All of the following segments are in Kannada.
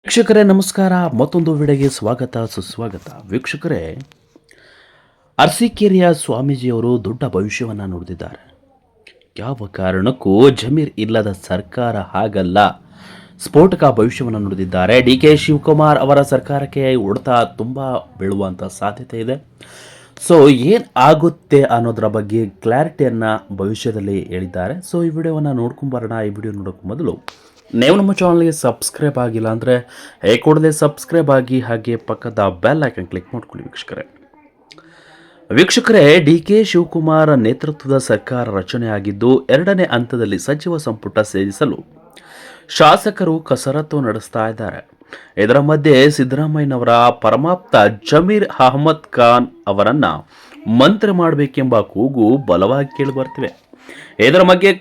ವೀಕ್ಷಕರೇ ನಮಸ್ಕಾರ. ಮತ್ತೊಂದು ವಿಡಿಯೋಗೆ ಸ್ವಾಗತ ಸುಸ್ವಾಗತ. ವೀಕ್ಷಕರೇ, ಅರಸೀಕೆರೆಯ ಸ್ವಾಮೀಜಿಯವರು ದೊಡ್ಡ ಭವಿಷ್ಯವನ್ನು ನುಡಿದಿದ್ದಾರೆ. ಯಾವ ಕಾರಣಕ್ಕೂ ಜಮೀರ್ ಇಲ್ಲದ ಸರ್ಕಾರ ಹಾಗಲ್ಲ, ಸ್ಫೋಟಕ ಭವಿಷ್ಯವನ್ನು ನುಡಿದಿದ್ದಾರೆ. ಡಿ ಕೆ ಶಿವಕುಮಾರ್ ಅವರ ಸರ್ಕಾರಕ್ಕೆ ಹೊಡೆತ ತುಂಬ ಬೀಳುವಂಥ ಸಾಧ್ಯತೆ ಇದೆ. ಸೊ ಏನು ಆಗುತ್ತೆ ಅನ್ನೋದರ ಬಗ್ಗೆ ಕ್ಲಾರಿಟಿಯನ್ನು ಭವಿಷ್ಯದಲ್ಲಿ ಹೇಳಿದ್ದಾರೆ. ಸೊ ಈ ವಿಡಿಯೋವನ್ನು ನೋಡ್ಕೊಂಬರೋಣ. ಈ ವಿಡಿಯೋ ನೋಡೋಕ್ಕೆ ಮೊದಲು ನೀವು ನಮ್ಮ ಚಾನಲ್ಗೆ ಸಬ್ಸ್ಕ್ರೈಬ್ ಆಗಿಲ್ಲ ಅಂದರೆ ಕೂಡಲೇ ಸಬ್ಸ್ಕ್ರೈಬ್ ಆಗಿ, ಹಾಗೆ ಪಕ್ಕದ ಬೆಲ್ ಐಕನ್ ಕ್ಲಿಕ್ ಮಾಡ್ಕೊಳ್ಳಿ. ವೀಕ್ಷಕರೇ, ಡಿ ಕೆ ಶಿವಕುಮಾರ್ ನೇತೃತ್ವದ ಸರ್ಕಾರ ರಚನೆಯಾಗಿದ್ದು ಎರಡನೇ ಹಂತದಲ್ಲಿ ಸಚಿವ ಸಂಪುಟ ಸೇರಿಸಲು ಶಾಸಕರು ಕಸರತ್ತು ನಡೆಸ್ತಾ ಇದ್ದಾರೆ. ಇದರ ಮಧ್ಯೆ ಸಿದ್ದರಾಮಯ್ಯನವರ ಪರಮಾಪ್ತ ಜಮೀರ್ ಅಹಮದ್ ಖಾನ್ ಅವರನ್ನು ಮಂತ್ರಿ ಮಾಡಬೇಕೆಂಬ ಕೂಗು ಬಲವಾಗಿ ಕೇಳಿಬರ್ತಿವೆ. ಇದರ ಬಗ್ಗೆ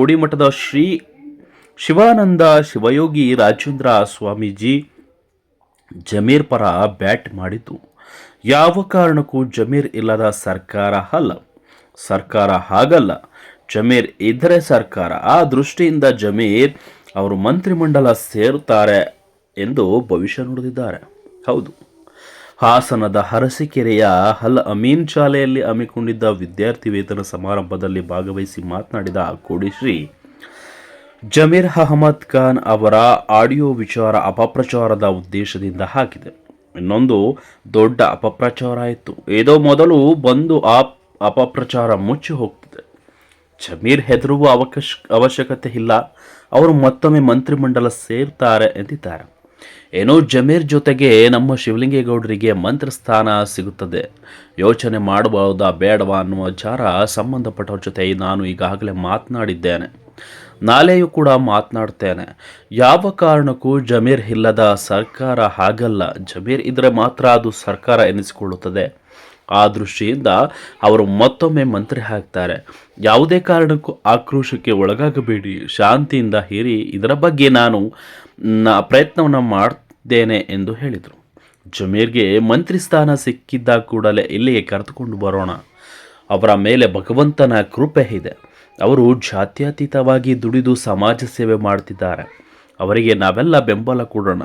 ಕೋಡಿಮಠದ ಶ್ರೀ ಶಿವಾನಂದ ಶಿವಯೋಗಿ ರಾಜೇಂದ್ರ ಸ್ವಾಮೀಜಿ ಜಮೀರ್ ಪರ ಬ್ಯಾಟ್ ಮಾಡಿದ್ದು, ಯಾವ ಕಾರಣಕ್ಕೂ ಜಮೀರ್ ಇಲ್ಲದ ಸರ್ಕಾರ ಹಾಗಲ್ಲ, ಜಮೀರ್ ಇದ್ದರೆ ಸರ್ಕಾರ, ಆ ದೃಷ್ಟಿಯಿಂದ ಜಮೀರ್ ಅವರು ಮಂತ್ರಿಮಂಡಲ ಸೇರುತ್ತಾರೆ ಎಂದು ಭವಿಷ್ಯ ನುಡಿದಿದ್ದಾರೆ. ಹೌದು, ಹಾಸನದ ಅರಸೀಕೆರೆಯ ಅಲ್ ಅಮೀನ್ ಶಾಲೆಯಲ್ಲಿ ಹಮ್ಮಿಕೊಂಡಿದ್ದ ವಿದ್ಯಾರ್ಥಿ ವೇತನ ಸಮಾರಂಭದಲ್ಲಿ ಭಾಗವಹಿಸಿ ಮಾತನಾಡಿದ ಕೋಡಿಶ್ರೀ ಜಮೀರ್ ಅಹಮದ್ ಖಾನ್ ಅವರ ಆಡಿಯೋ ವಿಚಾರ ಅಪಪ್ರಚಾರದ ಉದ್ದೇಶದಿಂದ ಹಾಕಿದೆ. ಇನ್ನೊಂದು ದೊಡ್ಡ ಅಪಪ್ರಚಾರ ಇತ್ತು. ಏದೋ ಮೊದಲು ಬಂದು ಆ ಅಪಪ್ರಚಾರ ಮುಚ್ಚಿ ಹೋಗ್ತಿದೆ. ಜಮೀರ್ ಹೆದರುವ ಅವಶ್ಯಕತೆ ಇಲ್ಲ, ಅವರು ಮತ್ತೊಮ್ಮೆ ಮಂತ್ರಿಮಂಡಲ ಸೇರ್ತಾರೆ ಎಂದಿದ್ದಾರೆ. ಏನೋ ಜಮೀರ್ ಜೊತೆಗೆ ನಮ್ಮ ಶಿವಲಿಂಗೇಗೌಡರಿಗೆ ಮಂತ್ರಿ ಸ್ಥಾನ ಸಿಗುತ್ತದೆ, ಯೋಚನೆ ಮಾಡಬಹುದಾ ಬೇಡವಾ ಅನ್ನುವ ವಿಚಾರ ಸಂಬಂಧಪಟ್ಟವ್ರ ಜೊತೆ ನಾನು ಈಗಾಗಲೇ ಮಾತನಾಡಿದ್ದೇನೆ, ನಾಳೆಯೂ ಕೂಡ ಮಾತನಾಡ್ತೇನೆ. ಯಾವ ಕಾರಣಕ್ಕೂ ಜಮೀರ್ ಇಲ್ಲದ ಸರ್ಕಾರ ಹಾಗಲ್ಲ, ಜಮೀರ್ ಇದ್ರೆ ಮಾತ್ರ ಅದು ಸರ್ಕಾರ ಎನಿಸಿಕೊಳ್ಳುತ್ತದೆ. ಆ ದೃಷ್ಟಿಯಿಂದ ಅವರು ಮತ್ತೊಮ್ಮೆ ಮಂತ್ರಿ ಆಗ್ತಾರೆ. ಯಾವುದೇ ಕಾರಣಕ್ಕೂ ಆಕ್ರೋಶಕ್ಕೆ ಒಳಗಾಗಬೇಡಿ, ಶಾಂತಿಯಿಂದ ಇರಿ, ಇದರ ಬಗ್ಗೆ ನಾನು ಪ್ರಯತ್ನವನ್ನು ಮಾಡ್ತೇನೆ ಎಂದು ಹೇಳಿದರು. ಜಮೀರ್ಗೆ ಮಂತ್ರಿ ಸ್ಥಾನ ಸಿಕ್ಕಿದ್ದ ಕೂಡಲೇ ಇಲ್ಲಿಗೆ ಕರೆದುಕೊಂಡು ಬರೋಣ, ಅವರ ಮೇಲೆ ಭಗವಂತನ ಕೃಪೆ ಇದೆ, ಅವರು ಜಾತ್ಯತೀತವಾಗಿ ದುಡಿದು ಸಮಾಜ ಸೇವೆ ಮಾಡ್ತಿದ್ದಾರೆ, ಅವರಿಗೆ ನಾವೆಲ್ಲ ಬೆಂಬಲ ಕೊಡೋಣ,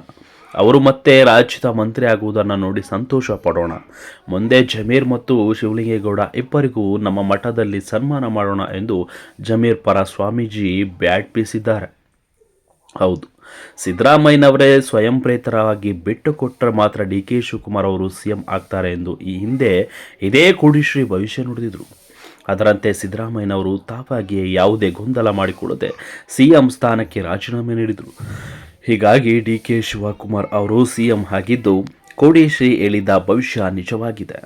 ಅವರು ಮತ್ತೆ ರಾಜ್ಯದ ಮಂತ್ರಿ ಆಗುವುದನ್ನು ನೋಡಿ ಸಂತೋಷ ಪಡೋಣ, ಮುಂದೆ ಜಮೀರ್ ಮತ್ತು ಶಿವಲಿಂಗೇಗೌಡ ಇಬ್ಬರಿಗೂ ನಮ್ಮ ಮಠದಲ್ಲಿ ಸನ್ಮಾನ ಮಾಡೋಣ ಎಂದು ಜಮೀರ್ ಪರ ಸ್ವಾಮೀಜಿ ಬ್ಯಾಟ್ ಬೀಸಿದ್ದಾರೆ. ಹೌದು, ಸಿದ್ದರಾಮಯ್ಯನವರೇ ಸ್ವಯಂ ಪ್ರೇರಿತರಾಗಿ ಬಿಟ್ಟು ಕೊಟ್ಟರೆ ಮಾತ್ರ ಡಿ ಕೆ ಶಿವಕುಮಾರ್ ಅವರು ಸಿಎಂ ಆಗ್ತಾರೆ ಎಂದು ಈ ಹಿಂದೆ ಇದೇ ಕೋಡಿಶ್ರೀ ಭವಿಷ್ಯ ನುಡಿದಿದ್ರು. ಅದರಂತೆ ಸಿದ್ದರಾಮಯ್ಯನವರು ತಾವಾಗಿಯೇ ಯಾವುದೇ ಗೊಂದಲ ಮಾಡಿಕೊಳ್ಳದೆ ಸಿಎಂ ಸ್ಥಾನಕ್ಕೆ ರಾಜೀನಾಮೆ ನೀಡಿದರು. ಹೀಗಾಗಿ ಡಿ ಕೆ ಶಿವಕುಮಾರ್ ಅವರು ಸಿಎಂ ಆಗಿದ್ದು ಕೋಡಿಶ್ರೀ ಹೇಳಿದ ಭವಿಷ್ಯ ನಿಜವಾಗಿದೆ.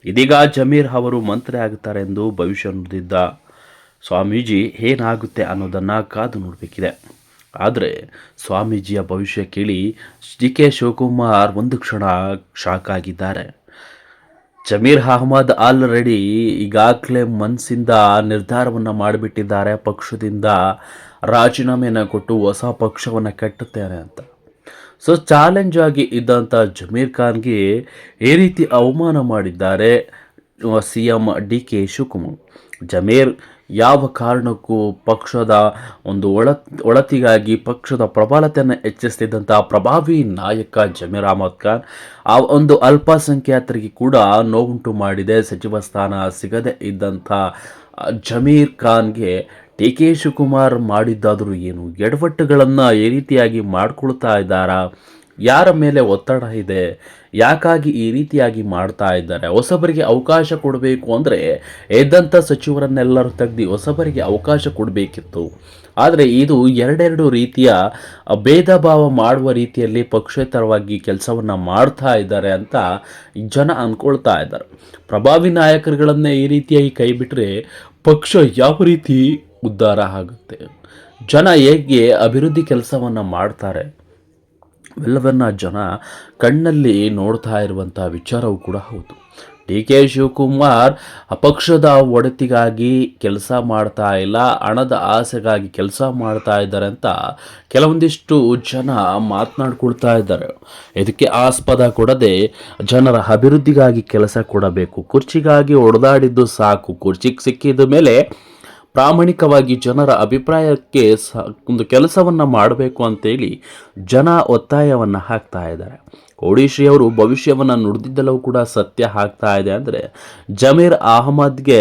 ಇದೀಗ ಜಮೀರ್ ಅವರು ಮಂತ್ರಿ ಆಗುತ್ತಾರೆ ಎಂದು ಭವಿಷ್ಯ ನುಡಿದಿದ್ದ ಸ್ವಾಮೀಜಿ ಏನಾಗುತ್ತೆ ಅನ್ನೋದನ್ನು ಕಾದು ನೋಡಬೇಕಿದೆ. ಆದರೆ ಸ್ವಾಮೀಜಿಯ ಭವಿಷ್ಯ ಕೇಳಿ ಡಿ ಕೆ ಶಿವಕುಮಾರ್ ಒಂದು ಕ್ಷಣ ಶಾಕ್ ಆಗಿದ್ದಾರೆ. ಜಮೀರ್ ಅಹಮದ್ ಆಲ್ರೆಡಿ ಈಗಾಗಲೇ ಮನಸ್ಸಿಂದ ನಿರ್ಧಾರವನ್ನು ಮಾಡಿಬಿಟ್ಟಿದ್ದಾರೆ, ಪಕ್ಷದಿಂದ ರಾಜೀನಾಮೆಯನ್ನು ಕೊಟ್ಟು ಹೊಸ ಪಕ್ಷವನ್ನು ಕಟ್ಟುತ್ತೇನೆ ಅಂತ. ಸೊ ಚಾಲೆಂಜ್ ಆಗಿ ಇದ್ದಂಥ ಜಮೀರ್ ಖಾನ್ಗೆ ಈ ರೀತಿ ಅವಮಾನ ಮಾಡಿದ್ದಾರೆ C M D K Shivakumar. Zameer ಯಾವ ಕಾರಣಕ್ಕೂ ಪಕ್ಷದ ಒಂದು ಒಳತಿಗಾಗಿ ಪಕ್ಷದ ಪ್ರಬಲತೆಯನ್ನು ಹೆಚ್ಚಿಸ್ತಿದ್ದಂಥ ಪ್ರಭಾವಿ ನಾಯಕ ಜಮೀರ್ ಅಹಮದ್ ಖಾನ್ ಆ ಒಂದು ಅಲ್ಪಸಂಖ್ಯಾತರಿಗೆ ಕೂಡ ನೋವುಂಟು ಮಾಡಿದೆ. ಸಚಿವ ಸ್ಥಾನ ಸಿಗದೇ ಇದ್ದಂಥ ಜಮೀರ್ ಖಾನ್ಗೆ ಡಿ ಕೆ ಶಿವಕುಮಾರ್ ಮಾಡಿದ್ದಾದರೂ ಏನು ಎಡವಟ್ಟುಗಳನ್ನು ಈ ರೀತಿಯಾಗಿ ಮಾಡಿಕೊಳ್ತಾ ಇದ್ದಾರಾ, ಯಾರ ಮೇಲೆ ಒತ್ತಡ ಇದೆ, ಯಾಕಾಗಿ ಈ ರೀತಿಯಾಗಿ ಮಾಡ್ತಾ ಇದ್ದಾರೆ? ಹೊಸಬರಿಗೆ ಅವಕಾಶ ಕೊಡಬೇಕು ಅಂದರೆ ಎದ್ದಂಥ ಸಚಿವರನ್ನೆಲ್ಲರೂ ತೆಗೆದು ಹೊಸಬರಿಗೆ ಅವಕಾಶ ಕೊಡಬೇಕಿತ್ತು. ಆದರೆ ಇದು ಎರಡೆರಡು ರೀತಿಯ ಭೇದ ಭಾವ ಮಾಡುವ ರೀತಿಯಲ್ಲಿ ಪಕ್ಷೇತರವಾಗಿ ಕೆಲಸವನ್ನು ಮಾಡ್ತಾ ಇದ್ದಾರೆ ಅಂತ ಜನ ಅಂದ್ಕೊಳ್ತಾ ಇದ್ದಾರೆ. ಪ್ರಭಾವಿ ನಾಯಕರುಗಳನ್ನೇ ಈ ರೀತಿಯಾಗಿ ಕೈ ಬಿಟ್ಟರೆ ಪಕ್ಷ ಯಾವ ರೀತಿ ಉದ್ಧಾರ ಆಗುತ್ತೆ? ಜನ ಹೇಗೆ ಅಭಿವೃದ್ಧಿ ಕೆಲಸವನ್ನು ಮಾಡ್ತಾರೆ? ಎಲ್ಲವನ್ನ ಜನ ಕಣ್ಣಲ್ಲಿ ನೋಡ್ತಾ ಇರುವಂಥ ವಿಚಾರವೂ ಕೂಡ ಹೌದು. ಡಿ ಕೆ ಶಿವಕುಮಾರ್ ಪಕ್ಷದ ಒಡತಿಗಾಗಿ ಕೆಲಸ ಮಾಡ್ತಾ ಇಲ್ಲ, ಹಣದ ಆಸೆಗಾಗಿ ಕೆಲಸ ಮಾಡ್ತಾ ಇದ್ದಾರೆ ಅಂತ ಕೆಲವೊಂದಿಷ್ಟು ಜನ ಮಾತನಾಡ್ಕೊಳ್ತಾ ಇದ್ದಾರೆ. ಇದಕ್ಕೆ ಆಸ್ಪದ ಕೊಡದೆ ಜನರ ಅಭಿವೃದ್ಧಿಗಾಗಿ ಕೆಲಸ ಕೊಡಬೇಕು, ಕುರ್ಚಿಗಾಗಿ ಹೊಡೆದಾಡಿದ್ದು ಸಾಕು, ಕುರ್ಚಿಗೆ ಸಿಕ್ಕಿದ ಮೇಲೆ ಪ್ರಾಮಾಣಿಕವಾಗಿ ಜನರ ಅಭಿಪ್ರಾಯಕ್ಕೆ ಒಂದು ಕೆಲಸವನ್ನು ಮಾಡಬೇಕು ಅಂತೇಳಿ ಜನ ಒತ್ತಾಯವನ್ನು ಹಾಕ್ತಾ ಇದ್ದಾರೆ. ಕೋಡಿಶ್ರೀ ಅವರು ಭವಿಷ್ಯವನ್ನು ನುಡಿದಿದ್ದೆಲ್ಲವೂ ಕೂಡ ಸತ್ಯ ಆಗ್ತಾ ಇದೆ. ಅಂದರೆ ಜಮೀರ್ ಅಹಮದ್ಗೆ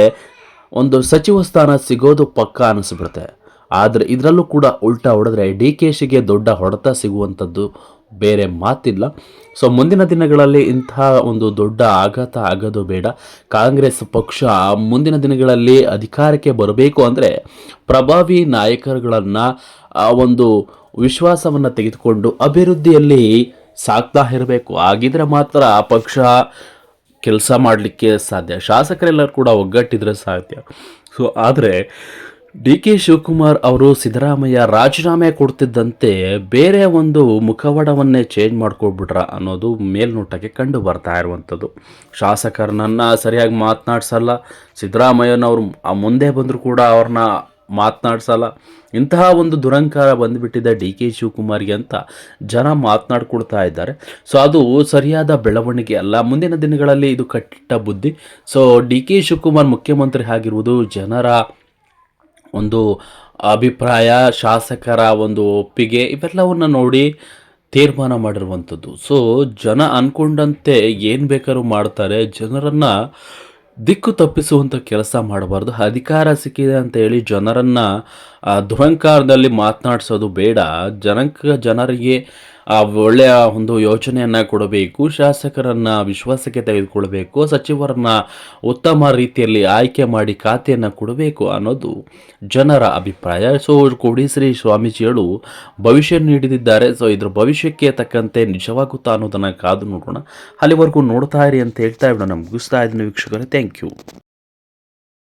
ಒಂದು ಸಚಿವ ಸ್ಥಾನ ಸಿಗೋದು ಪಕ್ಕಾ ಅನಿಸ್ಬಿಡುತ್ತೆ. ಆದರೆ ಇದರಲ್ಲೂ ಕೂಡ ಉಲ್ಟಾ ಹೊಡೆದ್ರೆ DKಶಿಗೆ ದೊಡ್ಡ ಹೊಡೆತ ಸಿಗುವಂಥದ್ದು ಬೇರೆ ಮಾತಿಲ್ಲ. ಸೊ ಮುಂದಿನ ದಿನಗಳಲ್ಲಿ ಇಂತಹ ಒಂದು ದೊಡ್ಡ ಆಘಾತ ಆಗೋದು ಬೇಡ. ಕಾಂಗ್ರೆಸ್ ಪಕ್ಷ ಮುಂದಿನ ದಿನಗಳಲ್ಲಿ ಅಧಿಕಾರಕ್ಕೆ ಬರಬೇಕು ಅಂದರೆ ಪ್ರಭಾವಿ ನಾಯಕರುಗಳನ್ನು ಒಂದು ವಿಶ್ವಾಸವನ್ನು ತೆಗೆದುಕೊಂಡು ಅಭಿವೃದ್ಧಿಯಲ್ಲಿ ಸಾಕ್ತಾ ಇರಬೇಕು. ಆಗಿದ್ರೆ ಮಾತ್ರ ಆ ಪಕ್ಷ ಕೆಲಸ ಮಾಡಲಿಕ್ಕೆ ಸಾಧ್ಯ. ಶಾಸಕರೆಲ್ಲರೂ ಕೂಡ ಒಗ್ಗಟ್ಟಿದ್ರೆ ಸಾಧ್ಯ. ಸೊ ಆದರೆ DK ಶಿವಕುಮಾರ್ ಅವರು ಸಿದ್ದರಾಮಯ್ಯ ರಾಜೀನಾಮೆ ಕೊಡ್ತಿದ್ದಂತೆ ಬೇರೆ ಒಂದು ಮುಖವಾಡವನ್ನೇ ಚೇಂಜ್ ಮಾಡ್ಕೊಬಿಟ್ರ ಅನ್ನೋದು ಮೇಲ್ನೋಟಕ್ಕೆ ಕಂಡು ಬರ್ತಾ ಇರುವಂಥದ್ದು. ಶಾಸಕರನ್ನ ಸರಿಯಾಗಿ ಮಾತನಾಡ್ಸಲ್ಲ, ಸಿದ್ದರಾಮಯ್ಯನವರು ಮುಂದೆ ಬಂದರೂ ಕೂಡ ಅವ್ರನ್ನ ಮಾತನಾಡ್ಸಲ್ಲ. ಇಂತಹ ಒಂದು ದುರಂಕಾರ ಬಂದುಬಿಟ್ಟಿದೆ DK ಶಿವಕುಮಾರ್ಗೆ ಅಂತ ಜನ ಮಾತನಾಡ್ಕೊಳ್ತಾ ಇದ್ದಾರೆ. ಸೊ ಅದು ಸರಿಯಾದ ಬೆಳವಣಿಗೆ ಅಲ್ಲ. ಮುಂದಿನ ದಿನಗಳಲ್ಲಿ ಇದು ಕಟ್ಟಿಟ್ಟ ಬುದ್ಧಿ. ಸೊ DK ಶಿವಕುಮಾರ್ ಮುಖ್ಯಮಂತ್ರಿ ಆಗಿರುವುದು ಜನರ ಒಂದು ಅಭಿಪ್ರಾಯ, ಶಾಸಕರ ಒಂದು ಒಪ್ಪಿಗೆ ಇವೆಲ್ಲವನ್ನು ನೋಡಿ ತೀರ್ಮಾನ ಮಾಡಿರುವಂಥದ್ದು. ಸೊ ಜನ ಅಂದ್ಕೊಂಡಂತೆ ಏನು ಬೇಕಾದ್ರೂ ಮಾಡ್ತಾರೆ. ಜನರನ್ನು ದಿಕ್ಕು ತಪ್ಪಿಸುವಂಥ ಕೆಲಸ ಮಾಡಬಾರ್ದು. ಅಧಿಕಾರ ಸಿಕ್ಕಿದೆ ಅಂತ ಹೇಳಿ ಜನರನ್ನು ದುರಂಕಾರದಲ್ಲಿ ಮಾತನಾಡಿಸೋದು ಬೇಡ. ಜನರಿಗೆ ಒಳ್ಳೆಯ ಒಂದು ಯೋಚನೆಯನ್ನು ಕೊಡಬೇಕು. ಶಾಸಕರನ್ನು ವಿಶ್ವಾಸಕ್ಕೆ ತೆಗೆದುಕೊಳ್ಬೇಕು. ಸಚಿವರನ್ನು ಉತ್ತಮ ರೀತಿಯಲ್ಲಿ ಆಯ್ಕೆ ಮಾಡಿ ಖಾತೆಯನ್ನು ಕೊಡಬೇಕು ಅನ್ನೋದು ಜನರ ಅಭಿಪ್ರಾಯ. ಸೊ ಕೋಡಿಶ್ರೀ ಸ್ವಾಮೀಜಿಗಳು ಭವಿಷ್ಯ ನೀಡಿದ್ದಾರೆ. ಸೊ ಇದ್ರ ಭವಿಷ್ಯಕ್ಕೆ ತಕ್ಕಂತೆ ನಿಜವಾಗುತ್ತಾ ಅನ್ನೋದನ್ನು ಕಾದು ನೋಡೋಣ. ಅಲ್ಲಿವರೆಗೂ ನೋಡ್ತಾ ಇರಿ ಅಂತ ಹೇಳ್ತಾ ಇರೋಣ. ಮುಗಿಸ್ತಾ ಇದ್ದೀನಿ ವೀಕ್ಷಕರೇ. Thank you.